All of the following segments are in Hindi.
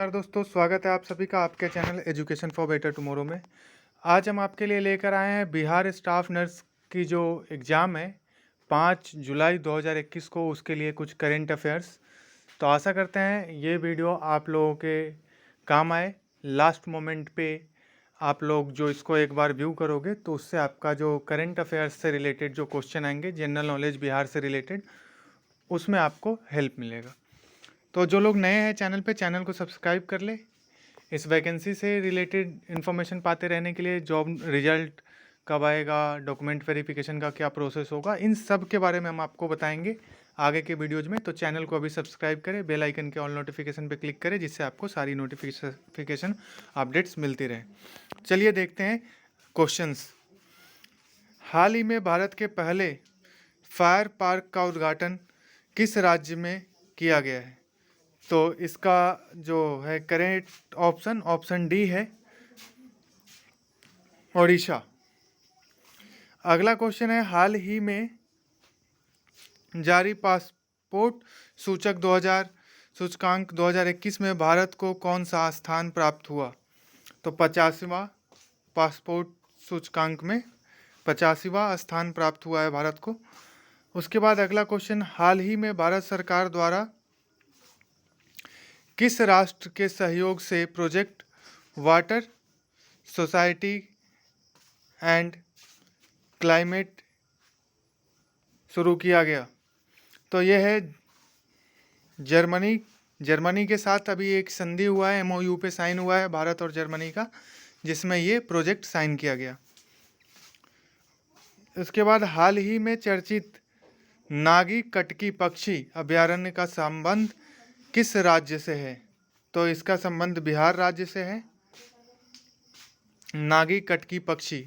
नमस्कार दोस्तों, स्वागत है आप सभी का आपके channel education for better tomorrow में। आज हम आपके लिए लेकर आए हैं बिहार स्टाफ नर्स की जो एग्ज़ाम है 5 जुलाई 2021 को, उसके लिए कुछ करेंट अफेयर्स। तो आशा करते हैं ये वीडियो आप लोगों के काम आए। लास्ट मोमेंट पे आप लोग जो इसको एक बार व्यू करोगे तो उससे आपका जो करेंट अफेयर्स से रिलेटेड जो क्वेश्चन आएंगे, जनरल नॉलेज बिहार से रिलेटेड, उसमें आपको हेल्प मिलेगा। तो जो लोग नए हैं चैनल को सब्सक्राइब कर ले। इस वैकेंसी से रिलेटेड इन्फॉर्मेशन पाते रहने के लिए, जॉब रिजल्ट कब आएगा, डॉक्यूमेंट वेरिफिकेशन का क्या प्रोसेस होगा, इन सब के बारे में हम आपको बताएंगे आगे के वीडियोज में। तो चैनल को अभी सब्सक्राइब करें, बेल आइकन के ऑल नोटिफिकेशन पे क्लिक करें, जिससे आपको सारी नोटिफिकेशन अपडेट्स मिलती रहे। चलिए देखते हैं क्वेश्चंस। हाल ही में भारत के पहले फायर पार्क का उद्घाटन किस राज्य में किया गया है? तो इसका जो है करेक्ट ऑप्शन डी है, ओडिशा। अगला क्वेश्चन है, हाल ही में जारी पासपोर्ट सूचकांक 2021 में भारत को कौन सा स्थान प्राप्त हुआ? तो 50वां पासपोर्ट सूचकांक में 50वां स्थान प्राप्त हुआ है भारत को। उसके बाद अगला क्वेश्चन, हाल ही में भारत सरकार द्वारा किस राष्ट्र के सहयोग से project water society and climate शुरू किया गया? तो यह है जर्मनी के साथ अभी एक संधि हुआ है, एमओयू पे साइन हुआ है भारत और जर्मनी का, जिसमें ये प्रोजेक्ट साइन किया गया। उसके बाद हाल ही में चर्चित नागी कटकी पक्षी अभयारण्य का संबंध किस राज्य से है? तो इसका संबंध बिहार राज्य से है। नागी कटकी पक्षी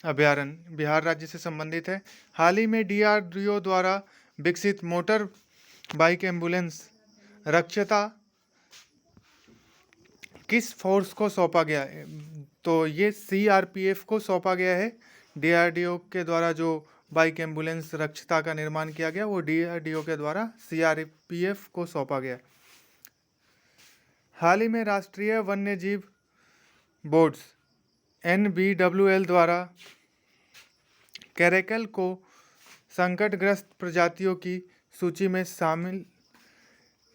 अभयारण्य बिहार राज्य से संबंधित है। हाल ही में डीआरडीओ द्वारा विकसित मोटर बाइक एम्बुलेंस रक्षता किस फोर्स को सौंपा गया है? तो ये सीआरपीएफ को सौंपा गया है। डीआरडीओ के द्वारा जो बाइक एम्बुलेंस रक्षता का निर्माण किया गया, वो डीआरडीओ के द्वारा सीआरपीएफ को सौंपा गया। हाल ही में राष्ट्रीय वन्य जीव बोर्ड्स NBWL द्वारा कैरेकल को संकटग्रस्त प्रजातियों की सूची में शामिल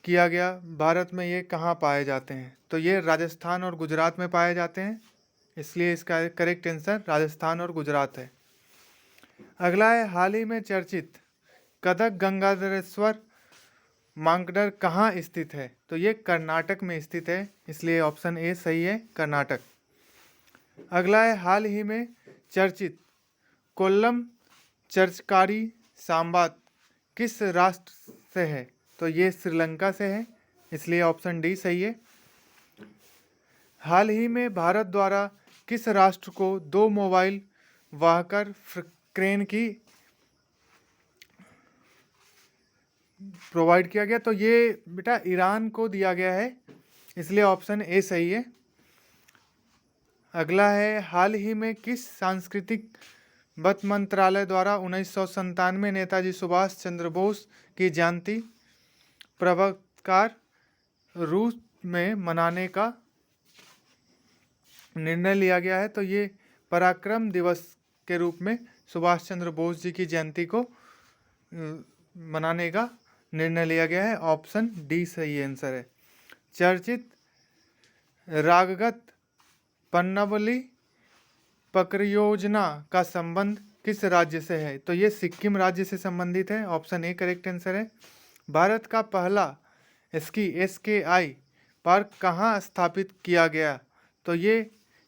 किया गया। भारत में ये कहाँ पाए जाते हैं? तो ये राजस्थान और गुजरात में पाए जाते हैं, इसलिए इसका करेक्ट आंसर राजस्थान और गुजरात है। अगला है, हाल ही में चर्चित कदक गंगाधरेश्वर मांकड़र कहाँ स्थित है? तो ये कर्नाटक में स्थित है, इसलिए ऑप्शन ए सही है, कर्नाटक। अगला है, हाल ही में चर्चित कोल्लम चर्चकारी सांबात किस राष्ट्र से है? तो ये श्रीलंका से है, इसलिए ऑप्शन डी सही है। हाल ही में भारत द्वारा किस राष्ट्र को 2 मोबाइल वाहकर क्रेन की प्रोवाइड किया गया? तो ये बेटा ईरान को दिया गया है, इसलिए ऑप्शन ए सही है। अगला है, हाल ही में किस सांस्कृतिक वत मंत्रालय द्वारा 1997 नेताजी सुभाष चंद्र बोस की जयंती प्रवकार रूस में मनाने का निर्णय लिया गया है? तो ये पराक्रम दिवस के रूप में सुभाष चंद्र बोस जी की जयंती को मनाने का निर्णय लिया गया है, ऑप्शन डी सही आंसर है। चर्चित रागगत पन्नावली परियोजना का संबंध किस राज्य से है? तो ये सिक्किम राज्य से संबंधित है, ऑप्शन ए करेक्ट आंसर है। भारत का पहला SKI पार्क कहाँ स्थापित किया गया? तो ये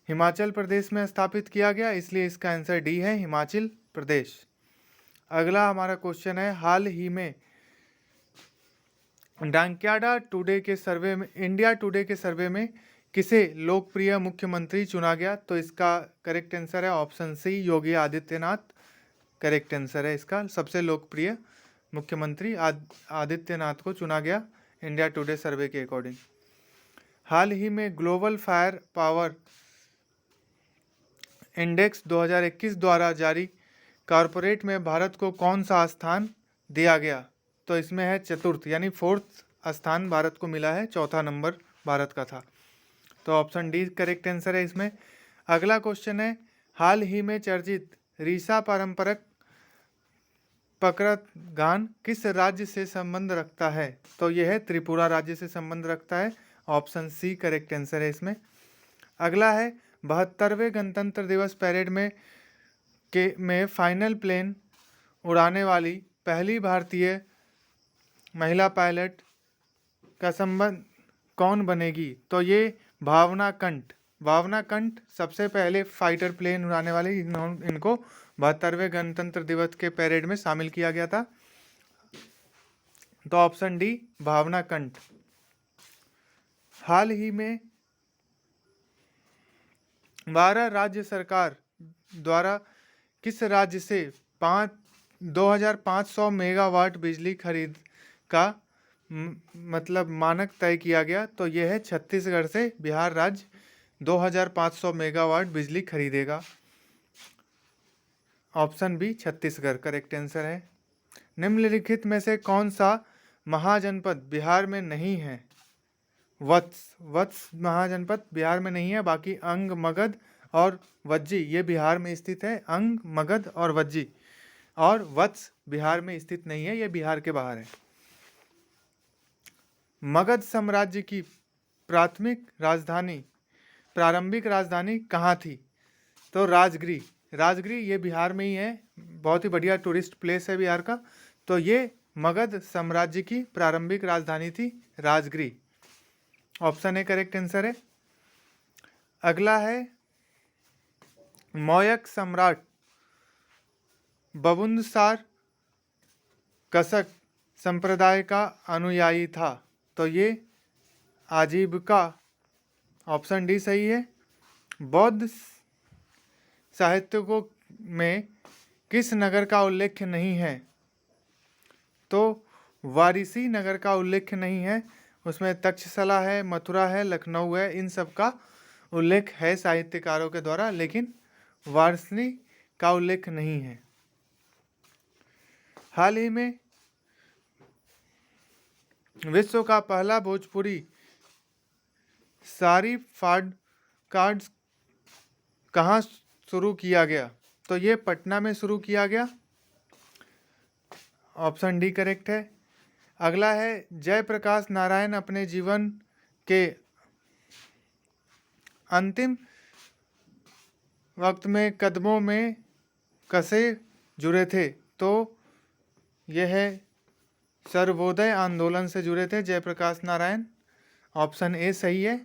हिमाचल प्रदेश में स्थापित किया गया, इसलिए इसका आंसर डी है, हिमाचल प्रदेश। अगला हमारा क्वेश्चन है, हाल ही में इंडिया टुडे के सर्वे में किसे लोकप्रिय मुख्यमंत्री चुना गया? तो इसका करेक्ट आंसर है option C, Yogi Adityanath correct answer है इसका। सबसे लोकप्रिय मुख्यमंत्री आदित्यनाथ को चुना गया इंडिया टुडे सर्वे के अकॉर्डिंग। हाल ही में ग्लोबल फायर पावर इंडेक्स 2021 द्वारा जारी कॉरपोरेट में भारत को कौन सा स्थान दिया गया? तो इसमें है चतुर्थ, यानी 4th स्थान भारत को मिला है, चौथा नंबर भारत का था। तो ऑप्शन डी करेक्ट आंसर है इसमें। अगला क्वेश्चन है, हाल ही में चर्चित रीसा पारंपरिक पकरत गान किस राज्य से संबंध रखता है? तो यह है त्रिपुरा राज्य से संबंध रखता है। ऑप्शन सी करेक्ट आंसर है इसमें। अगला है, 72वें गणतंत्र दिवस परेड में फाइनल प्लेन उड़ाने वाली पहली भारतीय महिला पायलट का संबंध कौन बनेगी? तो ये भावना कंठ सबसे पहले फाइटर प्लेन उड़ाने वाले इनको 72वें गणतंत्र दिवस के परेड में शामिल किया गया था। तो ऑप्शन डी भावना कंठ। हाल ही में 12 राज्य सरकार द्वारा किस राज्य से 2500 मेगावाट बिजली खरीद का मतलब मानक तय किया गया? तो यह है छत्तीसगढ़ से बिहार राज्य 2500 मेगावाट बिजली खरीदेगा। Option B Chhattisgarh correct answer है। निम्नलिखित में से कौन सा महाजनपद बिहार में नहीं है? वत्स महाजनपद बिहार में नहीं है, बाकी अंग, मगध और वज्जी ये बिहार में स्थित है। अंग, मगध और वज्जी, और वत्स बिहार में स्थित नहीं है, ये बिहार के बाहर है। मगध साम्राज्य की प्रारंभिक राजधानी कहाँ थी? तो राजगिरी ये बिहार में ही है। बहुत ही बढ़िया टूरिस्ट प्लेस है बिहार का। तो ये मगध साम्राज्य की प्रारंभिक राजधानी थी Rajagiri. Option A correct answer है। अगला है, मौर्य सम्राट बबुंसार कसक संप्रदाय का अनुयायी था। तो ये आजीविका। ऑप्शन डी सही है। बौद्ध साहित्यकों में किस नगर का उल्लेख नहीं है? तो वाराणसी नगर का उल्लेख नहीं है, उसमें तक्षशिला है, मथुरा है, लखनऊ है, इन सब का उल्लेख है साहित्यकारों के द्वारा, लेकिन वाराणसी का उल्लेख नहीं है। हाल ही में विश्व का पहला भोजपुरी सारी पॉडकास्ट कहाँ शुरू किया गया? तो ये पटना में शुरू किया गया। ऑप्शन डी करेक्ट है। अगला है, जयप्रकाश नारायण अपने जीवन के अंतिम वक्त में कदमों में कैसे जुड़े थे? तो यह है सर्वोदय आंदोलन से जुड़े थे जयप्रकाश नारायण। ऑप्शन ए सही है।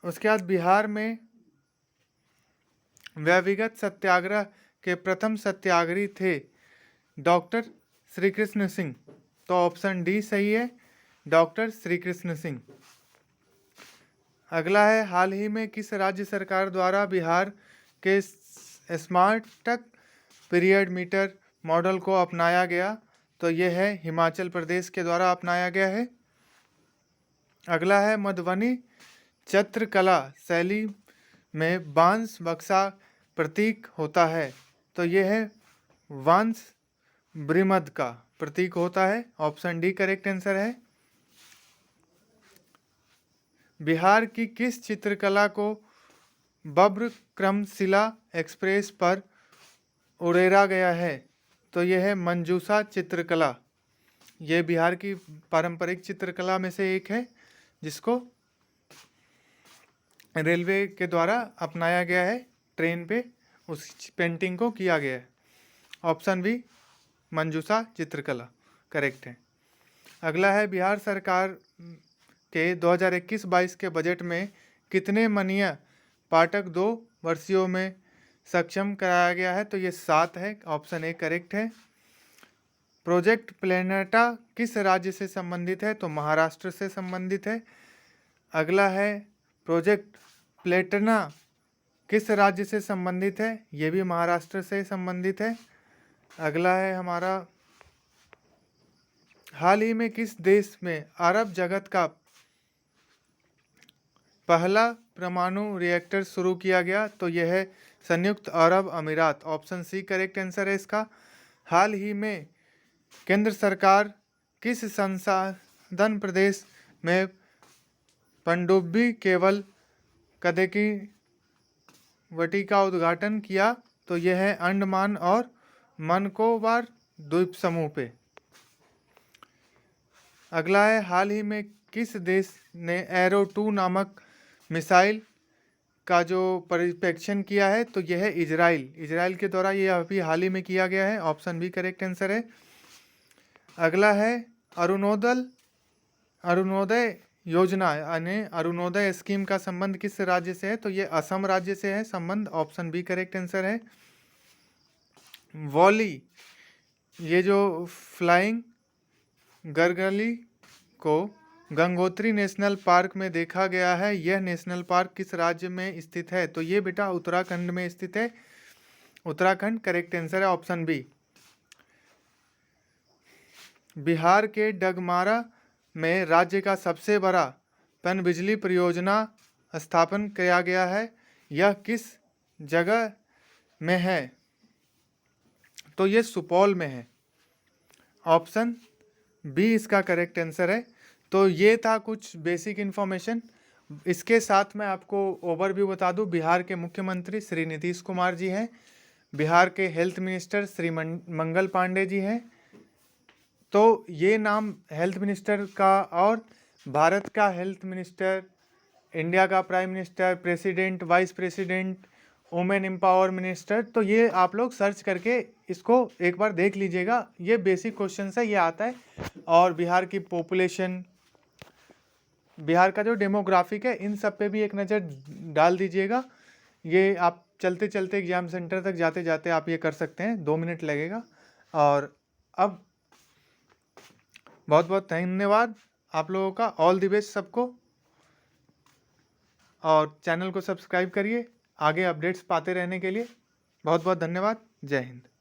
उसके बाद बिहार में व्यक्तिगत सत्याग्रह के प्रथम सत्याग्रही थे डॉक्टर श्री कृष्ण सिंह। तो ऑप्शन डी सही है, डॉक्टर श्री कृष्ण सिंह। अगला है, हाल ही में किस राज्य सरकार द्वारा बिहार के स्मार्टक पीरियड मीटर मॉडल को अपनाया गया? तो यह है हिमाचल प्रदेश के द्वारा अपनाया गया है। अगला है, मधुबनी चित्रकला शैली में बांस बक्सा प्रतीक होता है। तो यह है वंश ब्रिमद का प्रतीक होता है। ऑप्शन डी करेक्ट आंसर है। बिहार की किस चित्रकला को बब्रक्रमशिला एक्सप्रेस पर उड़ेरा गया है? तो यह है मंजूषा चित्रकला। यह बिहार की पारंपरिक चित्रकला में से एक है, जिसको रेलवे के द्वारा अपनाया गया है। ट्रेन पे उस पेंटिंग को किया गया है। ऑप्शन बी मंजूषा चित्रकला करेक्ट है। अगला है, बिहार सरकार के 2021-22 के बजट में कितने माननीय पाठक 2 वर्षीयों में सक्षम कराया गया है? तो ये 7 है। ऑप्शन ए करेक्ट है। प्रोजेक्ट प्लेनेटा किस राज्य से संबंधित है? तो महाराष्ट्र से संबंधित है। अगला है, प्रोजेक्ट प्लेटना किस राज्य से संबंधित है? ये भी महाराष्ट्र से संबंधित है। अगला है हमारा, हाल ही में किस देश में अरब जगत का पहला परमाणु रिएक्टर शुरू किया गया? तो यह है संयुक्त अरब अमीरात। ऑप्शन सी करेक्ट आंसर है इसका। हाल ही में केंद्र सरकार किस संसाधन प्रदेश में पनडुब्बी केवल कदे की वटी का उद्घाटन किया? तो यह है अंडमान और निकोबार द्वीप समूह पे। अगला है, हाल ही में किस देश ने एरो 2 नामक मिसाइल का जो परीक्षण किया है? तो यह है इजराइल। इजराइल के द्वारा ये अभी हाल ही में किया गया है। ऑप्शन बी करेक्ट आंसर है। अगला है, अरुणोदय योजना यानी अरुणोदय स्कीम का संबंध किस राज्य से है? तो ये असम राज्य से है संबंध। ऑप्शन बी करेक्ट आंसर है। वॉली, ये जो फ्लाइंग गर्गली को गंगोत्री नेशनल पार्क में देखा गया है, यह नेशनल पार्क किस राज्य में स्थित है? तो ये बेटा उत्तराखंड में स्थित है। उत्तराखंड करेक्ट आंसर है, ऑप्शन बी। बिहार के डगमारा में राज्य का सबसे बड़ा पनबिजली परियोजना स्थापन किया गया है, यह किस जगह में है? तो ये सुपौल में है। ऑप्शन बी इसका करेक्ट आंसर है। तो ये था कुछ बेसिक इन्फॉर्मेशन। इसके साथ मैं आपको ओवरव्यू बता दूं, बिहार के मुख्यमंत्री श्री नीतीश कुमार जी हैं, बिहार के हेल्थ मिनिस्टर श्री मंगल पांडे जी हैं। तो ये नाम हेल्थ मिनिस्टर का और भारत का हेल्थ मिनिस्टर, इंडिया का prime minister, president, vice president, women empower minister, तो ये आप लोग सर्च करके इसको एक बार देख लीजिएगा। ये बेसिक क्वेश्चन है, ये आता है। और बिहार की पॉपुलेशन, बिहार का जो डेमोग्राफिक है, इन सब पे भी एक नज़र डाल दीजिएगा। ये आप चलते चलते एग्जाम सेंटर तक जाते जाते आप ये कर सकते हैं, 2 मिनट लगेगा। और अब बहुत बहुत धन्यवाद आप लोगों का। ऑल द बेस्ट सबको, और चैनल को सब्सक्राइब करिए आगे अपडेट्स पाते रहने के लिए। बहुत बहुत धन्यवाद। जय हिंद।